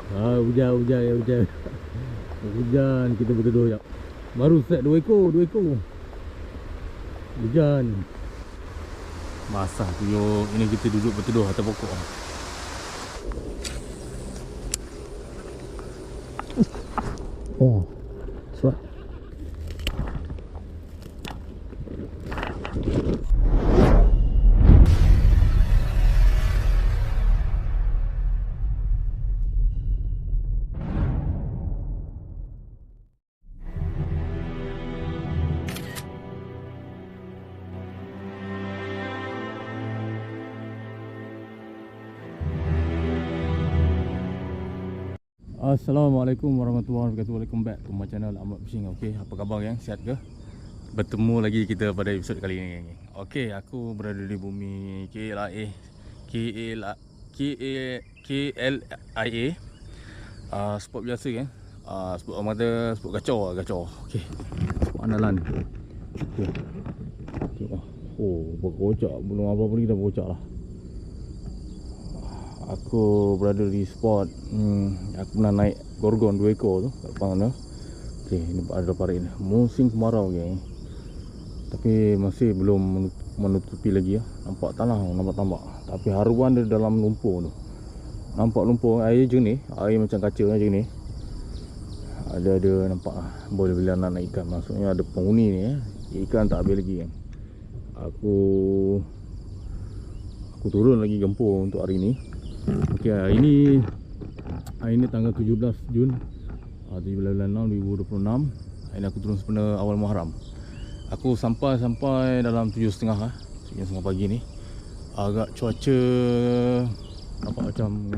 Hujan. Hujan, kita berteduh jap. Baru set 2 ekor. Hujan. Basah tuyul. Ini kita duduk berteduh atas pokok. Oh, suat. Assalamualaikum warahmatullahi wabarakatuh. Welcome back to my channel Ahmad Fishing. Okey, apa khabar gang? Sihat ke? Bertemu lagi kita pada episod kali ini gang. Okey, aku berada di bumi KLIA. Spot biasa gang. Spot orang kata spot gacor. Okey. Spot andalan. Okey. Oh, berkocak. Belum apa pun dah berkocak lah. Aku berada di spot aku pernah naik gorgon 2 ekor tu kat depan sana. Okey, ini ada parit ni. Musim kemarau geng. Tapi masih belum menutupi lagi ya. Nampak tanah, nampak tambak. Tapi haruan dia dalam lumpur tu. Nampak lumpur air jernih, air macam kaca macam ni. Ada nampak boleh bila nak naik ikan. Maksudnya ada penghuni ni ya. Ikan tak habis lagi kan. Aku turun lagi gempur untuk hari ni. Okey, hari ni tanggal 17 Jun 17 bulan 6 2026. Hari ni aku turun sempena awal Muharram. Aku sampai dalam 7.30 7.30 pagi ni. Agak cuaca nampak macam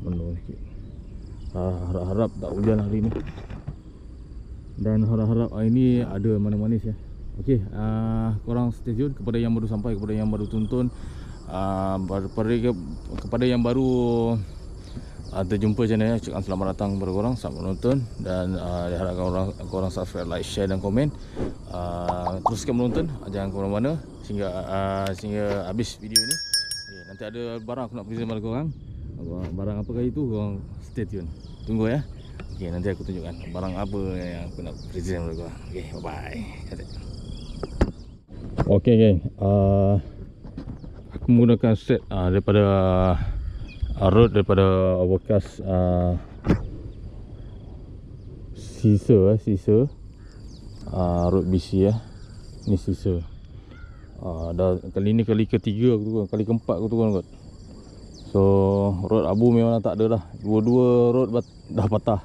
mendung sikit. Harap-harap tak hujan hari ni. Dan harap-harap hari ni ada manis-manis ya. Okey, korang stay tune. Kepada yang baru sampai, kepada yang baru tonton, kepada yang baru terjumpa channel ni, ucapkan selamat datang kepada korang, selamat menonton. Dan diharapkan korang subscribe, like, share dan komen. Teruskan menonton, jangan ke mana-mana sehingga habis video ni. Okay, nanti ada barang aku nak present pada korang. Barang apakah itu, korang stay tune. Tunggu ya. Okay, nanti aku tunjukkan barang apa yang aku nak present pada korang. Okay, bye-bye. Okay geng, aku menggunakan set daripada rod daripada bekas sisa rod BC ya. Ni sisa. Dah kali ni kali ketiga aku tukar, kali keempat aku tukar kot. So rod abu memang tak ada dah. Dua-dua rod dah patah.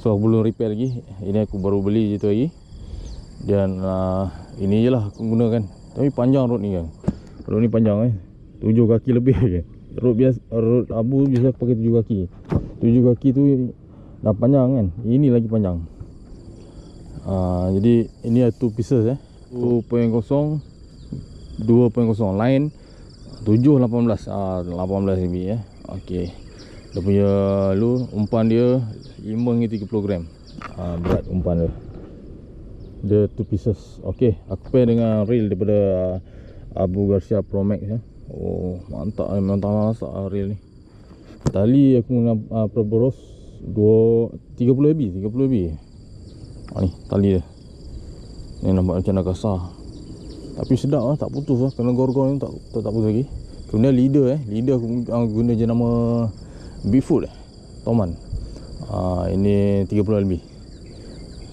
So aku belum repair lagi. Ini aku baru beli je tu lagi. Dan ini je lah aku gunakan. Tapi panjang rod ni kan. Rod ni panjang 7 kaki lebih kan. Rod biasa, rod abu biasa aku pakai 7 kaki. 7 kaki tu dah panjang kan. Ini lagi panjang. Jadi ini ada 2 pieces 2.0 line 718 18 lebih ya. Okey. Dia punya umpan dia 5 hingga 30 gram. Berat umpan dia. Dia 2 pieces. Okey, aku pair dengan reel daripada Abu Garcia Pro Max ya. Oh, mantap memang masak reel ni. Tali aku guna Proboros 30 lebih. Ni tali dia. Ni nampak macam dah kasar. Tapi sedap tak putus kerana gorgon ni tak putus lagi. Kemudian leader aku guna je nama Bigfoot Toman. Ini 30 lebih.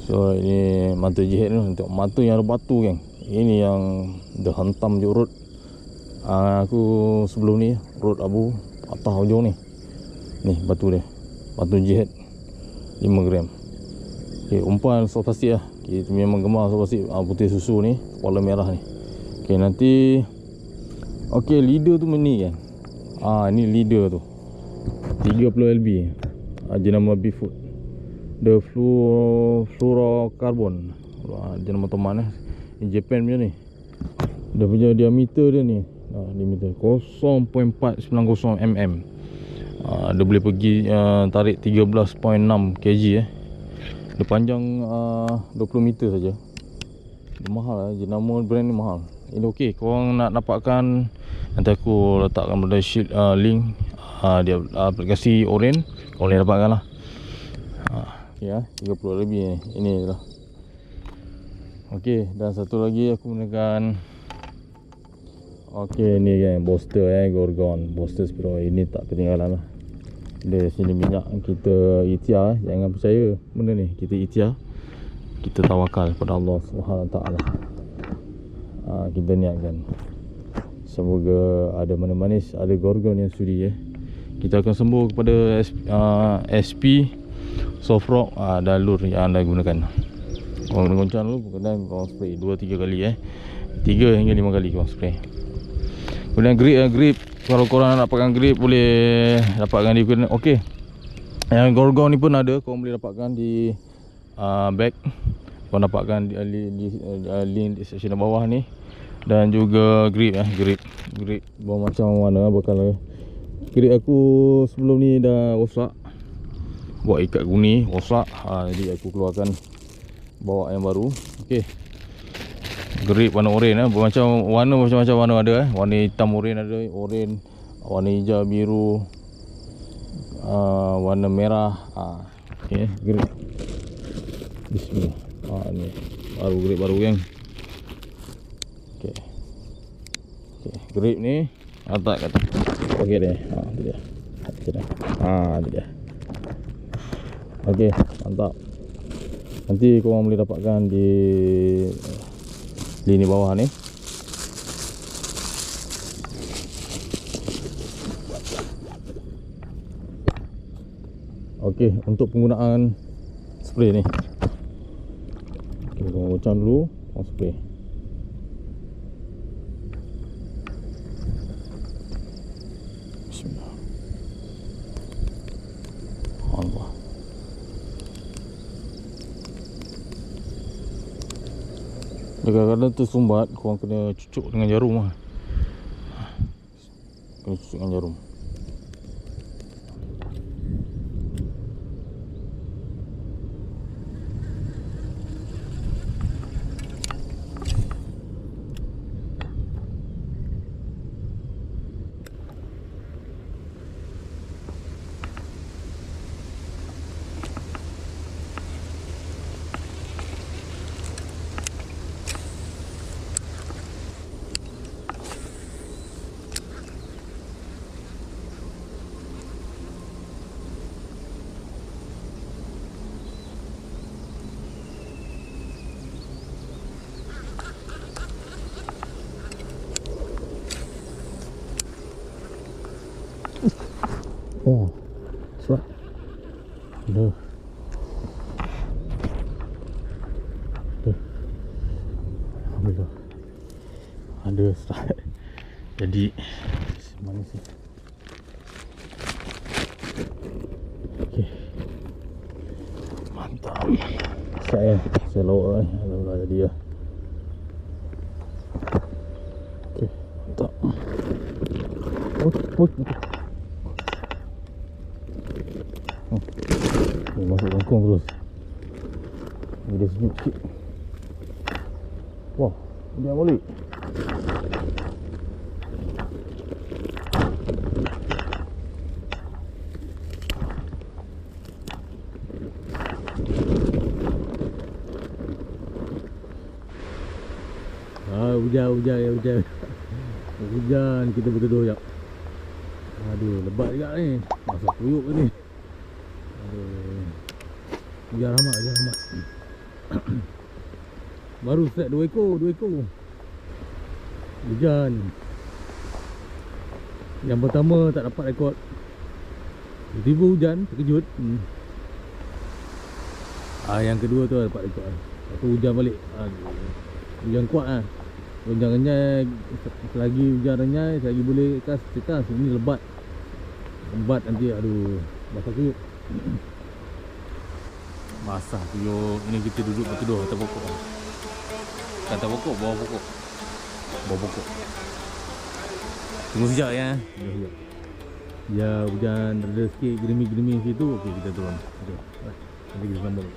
So ini mata jihad ni, untuk mata yang ada batu geng. Ini yang dah hentam je rod. Aku sebelum ni rod abu patah hujung ni. Ni batu dia. Batu jihad 5 gram. Okey, umpan sok plastik lah. Kita memang gemar sok plastik putih susu ni, warna merah ni. Okey, nanti okey, leader tu ni kan. Ni leader tu. 30 LB. Jenama Bigfoot. The fluorocarbon. Jenama teman Ini Japan punya ni. Dia punya diameter dia ni. Diameter 0.490 mm. Dia boleh pergi tarik 13.6 kg Dia panjang 20 meter saja. Dia mahal jenama brand ni mahal. Ini okey, korang nak dapatkan, nanti aku letakkan pada sheet link dia aplikasi Oren. Kau boleh dapatkan lah. Okay lah, 30 lebih ni. Ini lah. Okay, dan satu lagi aku menekan. Okay, ni kan Boster Gorgon Boster Spiro. Ini tak ketinggalan lah. Dia sini minyak kita ikhtiar. Jangan percaya benda ni. Kita ikhtiar, kita tawakal pada Allah SWT. Kita niatkan, semoga ada manis-manis, ada Gorgon yang sudi Kita akan sembuh kepada SP Soft Rock dan lure yang anda gunakan. Korang kena goncang dulu, kemudian korang spray 2-3 kali 3 hingga 5 kali korang spray. Kemudian grip, kalau korang nak dapatkan grip, boleh dapatkan di okey. Yang Gorgon ni pun ada, korang boleh dapatkan di bag. Korang dapatkan di link di section bawah ni. Dan juga grip bermacam warna berkala. Grip aku sebelum ni dah rosak, buat ikat guni rosak, jadi aku keluarkan, bawa yang baru. Okey, grip warna oren bermacam warna, macam-macam warna ada warna hitam oren ada, oren, warna hijau, biru, warna merah. Okey, grip bismillah. Ni baru, grip baru geng. Okey, grip ni letak kat atas. Okey deh. Tu dia. Tu dia. Okey, mantap. Nanti korang boleh dapatkan di lini bawah ni. Okey, untuk penggunaan spray ni. Okey, korang goncang dulu, korang spray. Bismillah. Allah. Kadang-kadang tersumbat, korang kena cucuk dengan jarum lah. Kena cucuk dengan jarum. Oh, surat. Dah. Alhamdulillah. Ada surat. Jadi mana sih? Okey. Mantap. Saya lawak alhamdulillah jadi ya. Okey, mantap. Oh. Masuk kongkong terus. Dia sejuk sikit. Wah, dia balik. Hujan kita berteduh jap. Aduh, lebat juga ni. Masuk puyuk ke ni. Hujan rahmat. Baru set 2 ekor. Hujan. Yang pertama tak dapat rekod. Tiba-tiba hujan, terkejut. Yang kedua tu dapat rekod. Lepas tu hujan balik. Hujan kuat lah. Hujan renyai. Selagi hujan renyai, selagi boleh tekas. Ini lebat nanti, aduh, basah kuyuk. Basah kuyuk. Ini kita duduk berteduh atas pokok. Atas pokok, bawah pokok. Tunggu sekejap ya. Ya, hujan reda sikit, gerimi situ. Okey, kita turun. Nanti kita sambung.